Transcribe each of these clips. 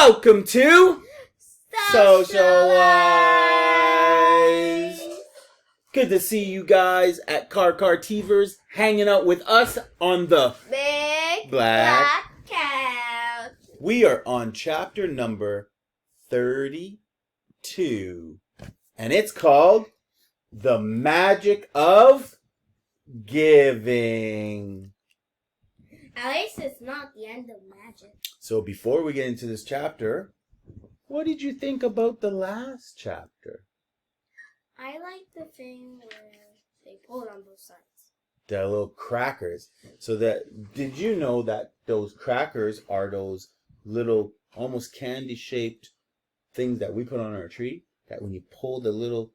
Welcome to SocialEyes. Good to see you guys at Karee hanging out with us on the Big Black Couch. We are on chapter number 32, and it's called The Magic of Giving. At least it's not the end of magic. So before we get into this chapter, what did you think about the last chapter? I like the thing where they pull it on both sides. The little crackers. So did you know that those crackers are those little almost candy shaped things that we put on our tree? That when you pull the little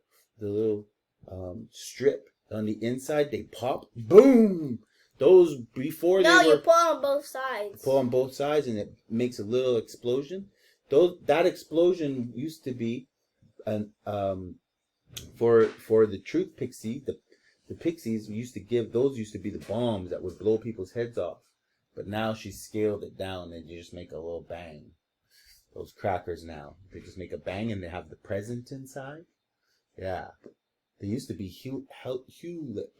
strip on the inside, they pop. Boom! Those before No, they were... you pull on both sides. Pull on both sides and it makes a little explosion. That explosion used to be an for the truth pixie, the pixies used to be the bombs that would blow people's heads off. But now she scaled it down and you just make a little bang. Those crackers now, they just make a bang and they have the present inside. Yeah. They used to be Hulip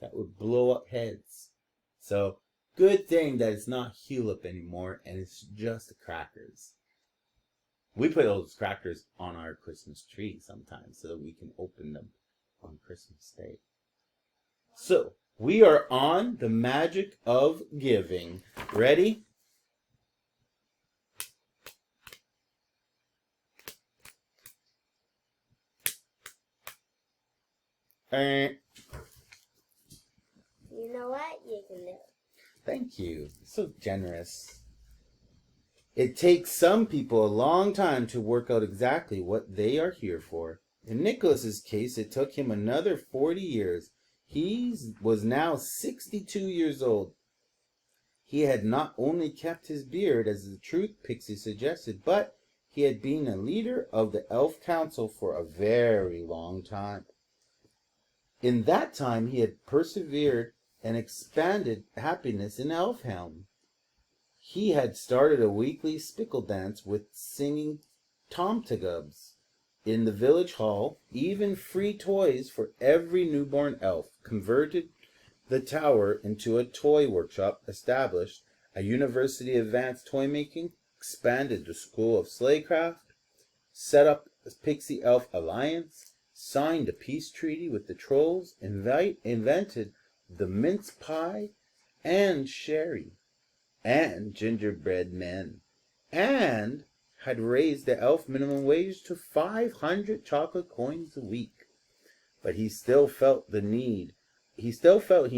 that would blow up heads. So, good thing that it's not Hulip anymore and it's just the crackers. We put those crackers on our Christmas tree sometimes so that we can open them on Christmas Day. So, we are on the magic of giving. Ready? You know what? You can do it. Thank you. So generous. It takes some people a long time to work out exactly what they are here for. In Nicholas's case, it took him another 40 years. He was now 62 years old. He had not only kept his beard, as the truth pixie suggested, but he had been a leader of the elf council for a very long time. In that time, he had persevered and expanded happiness in Elfhelm. He had started a weekly spickle dance with singing tomtagubs in the village hall, even free toys for every newborn elf, converted the tower into a toy workshop, established a university of advanced toy making, expanded the school of sleighcraft, set up a Pixie Elf Alliance, signed a peace treaty with the trolls, invented the mince pie and sherry and gingerbread men, and had raised the elf minimum wage to 500 chocolate coins a week. But he still felt he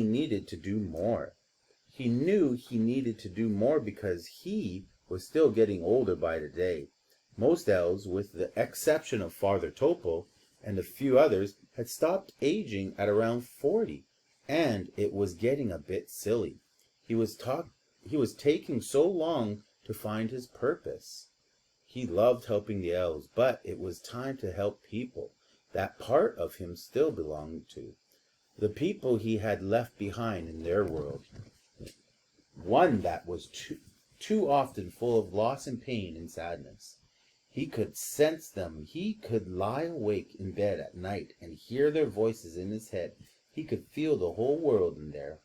needed to do more. He knew he needed to do more because he was still getting older by the day. Most elves, with the exception of Father Topol and a few others, had stopped aging at around 40, and it was getting a bit silly. He was taking so long to find his purpose. He loved helping the elves, but it was time to help people. That part of him still belonged to the people he had left behind in their world. One that was too often full of loss and pain and sadness. He could sense them. He could lie awake in bed at night and hear their voices in his head. He could feel the whole world in there,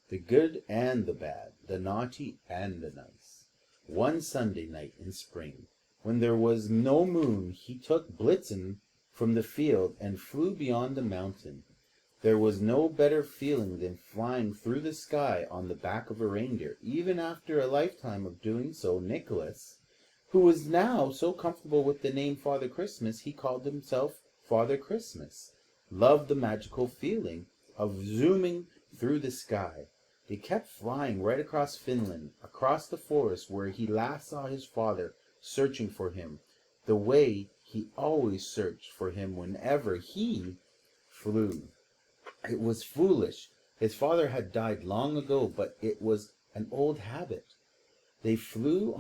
the good and the bad, the naughty and the nice. One Sunday night in spring, when there was no moon, he took Blitzen from the field and flew beyond the mountain. There was no better feeling than flying through the sky on the back of a reindeer. Even after a lifetime of doing so, Nicholas, who was now so comfortable with the name Father Christmas, he called himself Father Christmas, loved the magical feeling of zooming through the sky. They kept flying right across Finland, across the forest where he last saw his father searching for him, the way he always searched for him whenever he flew. It was foolish. His father had died long ago, but it was an old habit. They flew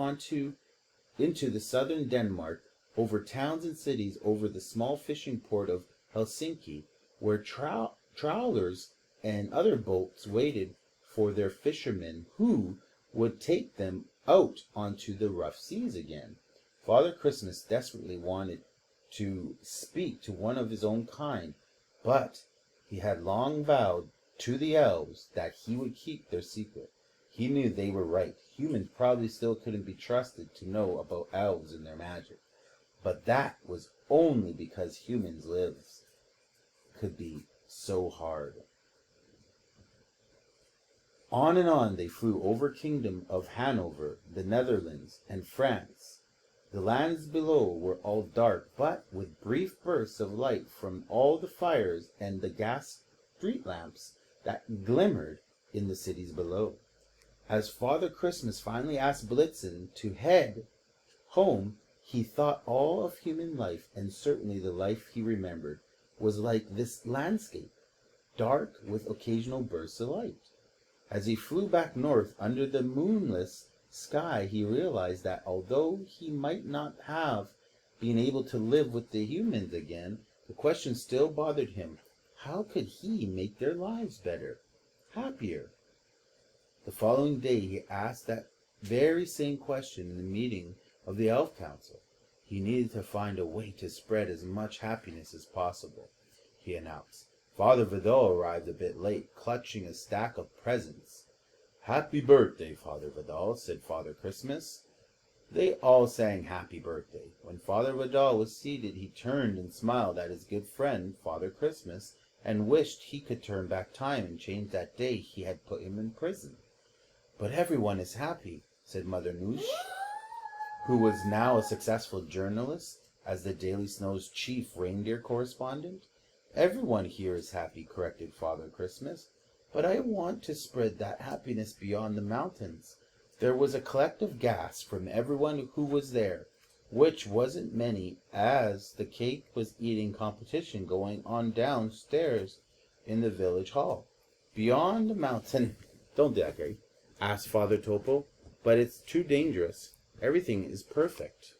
into the southern Denmark, over towns and cities, over the small fishing port of Helsinki, where trawlers and other boats waited for their fishermen who would take them out onto the rough seas again. Father Christmas desperately wanted to speak to one of his own kind, but he had long vowed to the elves that he would keep their secret. He knew they were right. Humans probably still couldn't be trusted to know about elves and their magic. But that was only because humans' lives could be so hard. On and on they flew over kingdom of Hanover, the Netherlands, and France. The lands below were all dark, but with brief bursts of light from all the fires and the gas street lamps that glimmered in the cities below. As Father Christmas finally asked Blitzen to head home, he thought all of human life, and certainly the life he remembered, was like this landscape, dark with occasional bursts of light. As he flew back north under the moonless sky, he realized that although he might not have been able to live with the humans again, the question still bothered him. How could he make their lives better, happier? The following day he asked that very same question in the meeting of the Elf Council. He needed to find a way to spread as much happiness as possible, he announced. Father Vidal arrived a bit late, clutching a stack of presents. "Happy birthday, Father Vidal," said Father Christmas. They all sang happy birthday. When Father Vidal was seated, he turned and smiled at his good friend, Father Christmas, and wished he could turn back time and change that day he had put him in prison. "But everyone is happy," said Mother Noosh, who was now a successful journalist as the Daily Snow's chief reindeer correspondent. "Everyone here is happy," corrected Father Christmas. "But I want to spread that happiness beyond the mountains." There was a collective gasp from everyone who was there, which wasn't many, as the cake was eating competition going on downstairs in the village hall. "Beyond the mountain—" "Don't do that, Karee," asked Father Topo. "But it's too dangerous. Everything is perfect.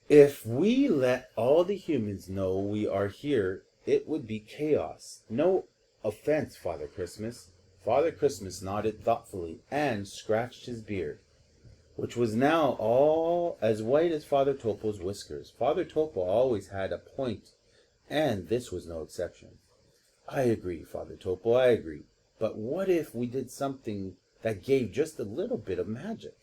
If we let all the humans know we are here, it would be chaos. No offense, Father Christmas." Father Christmas nodded thoughtfully and scratched his beard, which was now all as white as Father Topo's whiskers. Father Topo always had a point, and this was no exception. "I agree, Father Topo, I agree. But what if we did something that gave just a little bit of magic?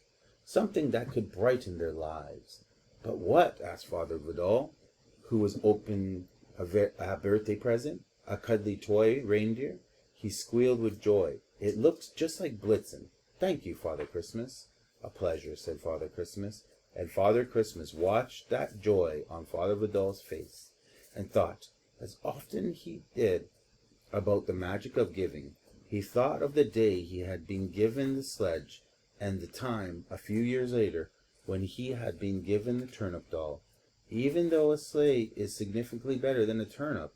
Something that could brighten their lives." "But what?" asked Father Vidal, who was opening a birthday present, a cuddly toy reindeer. He squealed with joy. It looked just like Blitzen. "Thank you, Father Christmas." "A pleasure," said Father Christmas. And Father Christmas watched that joy on Father Vidal's face and thought, as often he did, about the magic of giving. He thought of the day he had been given the sledge and the time, a few years later, when he had been given the turnip doll. Even though a sleigh is significantly better than a turnip,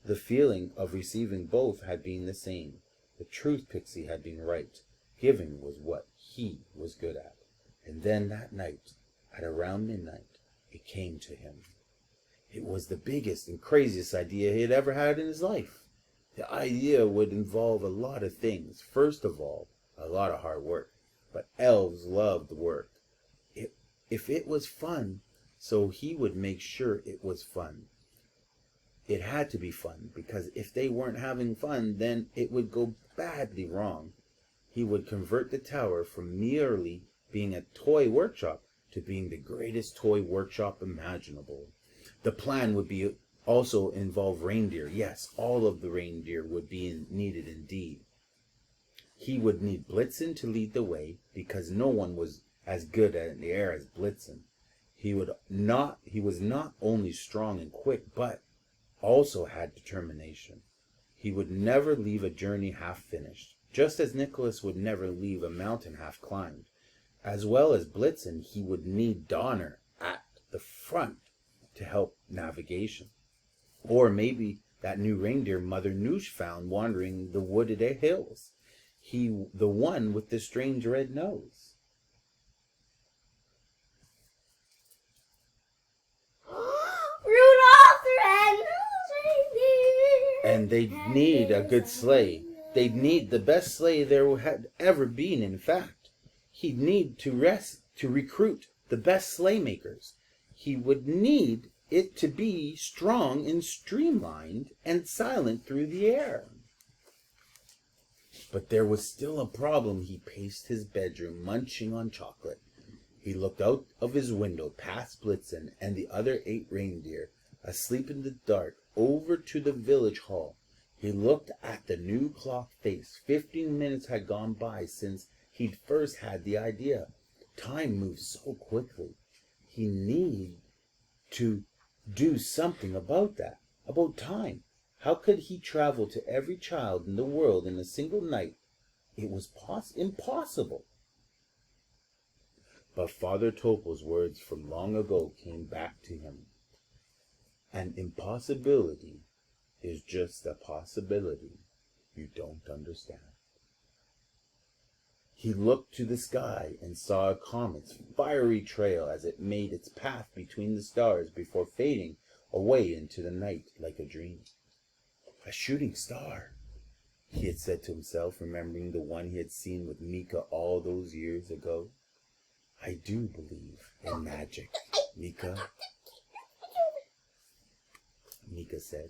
the feeling of receiving both had been the same. The truth pixie had been right. Giving was what he was good at. And then that night, at around midnight, it came to him. It was the biggest and craziest idea he had ever had in his life. The idea would involve a lot of things. First of all, a lot of hard work. But elves loved work. If it was fun, so he would make sure it was fun. It had to be fun, because if they weren't having fun, then it would go badly wrong. He would convert the tower from merely being a toy workshop to being the greatest toy workshop imaginable. The plan would be also involve reindeer. Yes, all of the reindeer would be needed indeed. He would need Blitzen to lead the way, because no one was as good in the air as Blitzen. He was not only strong and quick, but also had determination. He would never leave a journey half finished, just as Nicholas would never leave a mountain half climbed. As well as Blitzen, he would need Donner at the front to help navigation. Or maybe that new reindeer Mother Noosh found wandering the wooded hills. The one with the strange red nose. And they'd need a good sleigh. They'd need the best sleigh there had ever been, in fact. He'd need to to recruit the best sleigh makers. He would need it to be strong and streamlined and silent through the air. But there was still a problem. He paced his bedroom, munching on chocolate. He looked out of his window past Blitzen and the other 8 reindeer, asleep in the dark, over to the village hall. He looked at the new clock face. 15 minutes had gone by since he'd first had the idea. Time moved so quickly. He needed to do something about that, about time. How could he travel to every child in the world in a single night? It was impossible. But Father Topel's words from long ago came back to him. An impossibility is just a possibility you don't understand. He looked to the sky and saw a comet's fiery trail as it made its path between the stars before fading away into the night like a dream. A shooting star, he had said to himself, remembering the one he had seen with Mika all those years ago. I do believe in magic, Mika, Mika said.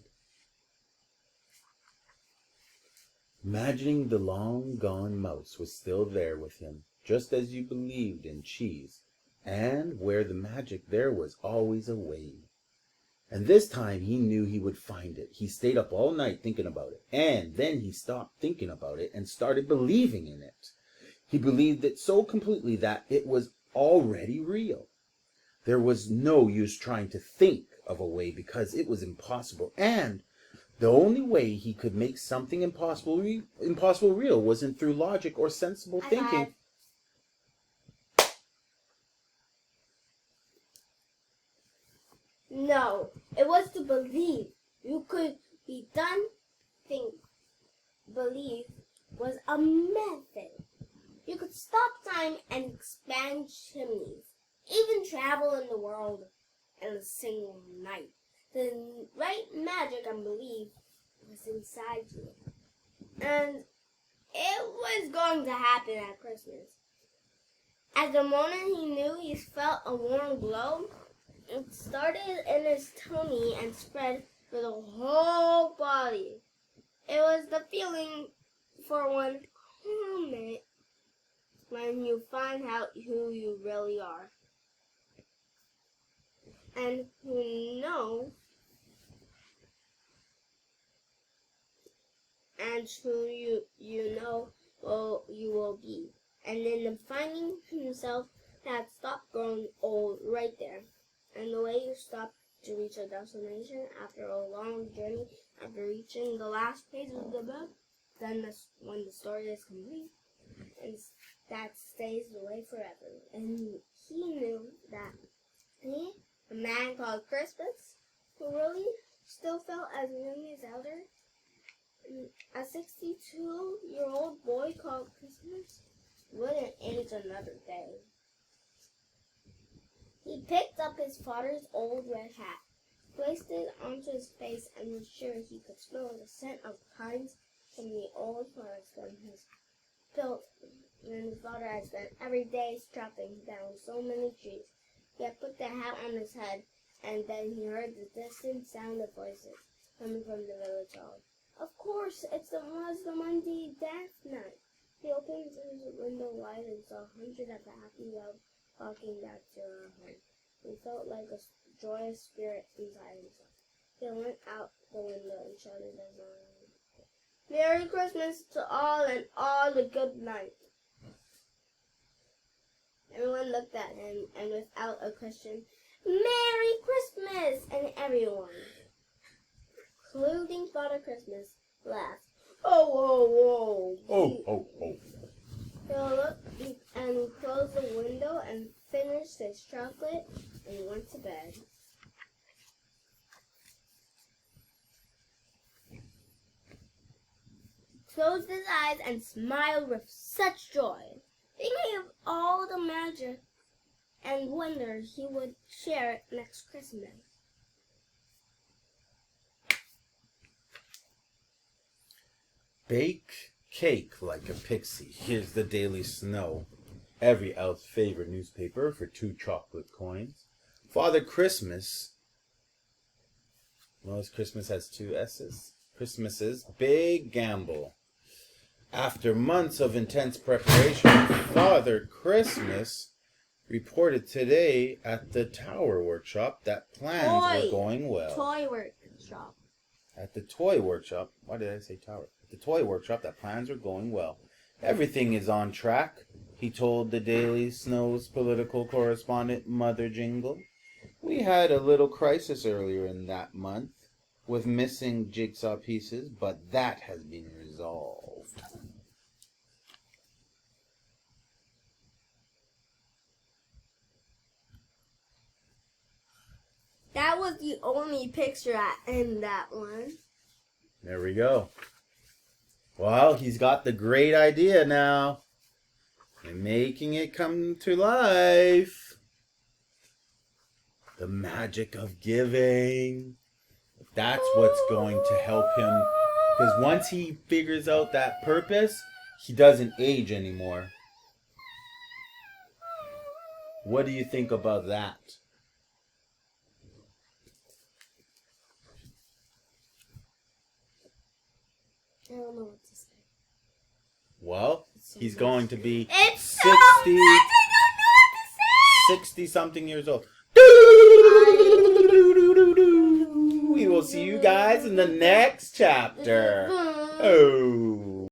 Imagining the long-gone mouse was still there with him, just as you believed in cheese, and where the magic there was always a way. And this time he knew he would find it. He stayed up all night thinking about it, and then he stopped thinking about it and started believing in it. He believed it so completely that it was already real. There was no use trying to think of a way because it was impossible, and the only way he could make something impossible real wasn't through logic or sensible thinking. No, it was to believe. You could be done. Think. Believe was a method. You could stop time and expand chimneys. Even travel in the world in a single night. The right magic and belief was inside you. And it was going to happen at Christmas. At the moment he knew, he felt a warm glow. It started in his tummy and spread through the whole body. It was the feeling for one moment when you find out who you really are. And who know and who you know you will be. And then finding himself that stopped growing old right there. And the way you stop to reach a destination after a long journey, after reaching the last page of the book, then when the story is complete, and that stays away forever. And he knew that he, a man called Christmas, who really still felt as young as elder, a 62-year-old boy called Christmas, wouldn't age another day. He picked up his father's old red hat, placed it onto his face, and was sure he could smell the scent of pines from the old forest that his built when his father had spent every day chopping down so many trees. He had put the hat on his head, and then he heard the distant sound of voices coming from the village hall. Of course, it was the Monday dance night. He opened his window wide and saw hundreds of happy elves walking back to her home. He felt like a joyous spirit inside himself. He went out the window and shouted as loud, "Merry Christmas to all and all a good night." Everyone looked at him, and without a question, "Merry Christmas!" And everyone, including Father Christmas, laughed. "Oh, oh, oh!" Oh, oh, oh. He looked and closed the window and finished his chocolate and went to bed. Closed his eyes and smiled with such joy, thinking of all the magic and wonder he would share next Christmas. Bake cake like a pixie. Here's the daily snow. every elf's favorite newspaper for 2 chocolate coins. Father Christmas, notice Christmas has 2 S's. Christmas's big gamble. After months of intense preparation, Father Christmas reported today at the tower workshop that plans were going well. Toy workshop. At the toy workshop, why did I say tower? At the toy workshop, that plans were going well. Everything is on track, he told the Daily Snow's political correspondent, Mother Jingle. We had a little crisis earlier in that month with missing jigsaw pieces, but that has been resolved. That was the only picture in that one. There we go. Well, he's got the great idea now. And making it come to life. The magic of giving. That's what's going to help him. Because once he figures out that purpose, he doesn't age anymore. What do you think about that? I don't know what to say. Well, he's going to be It's 60, so much, I don't know what to say. 60-something years old. We will see you guys in the next chapter. Oh.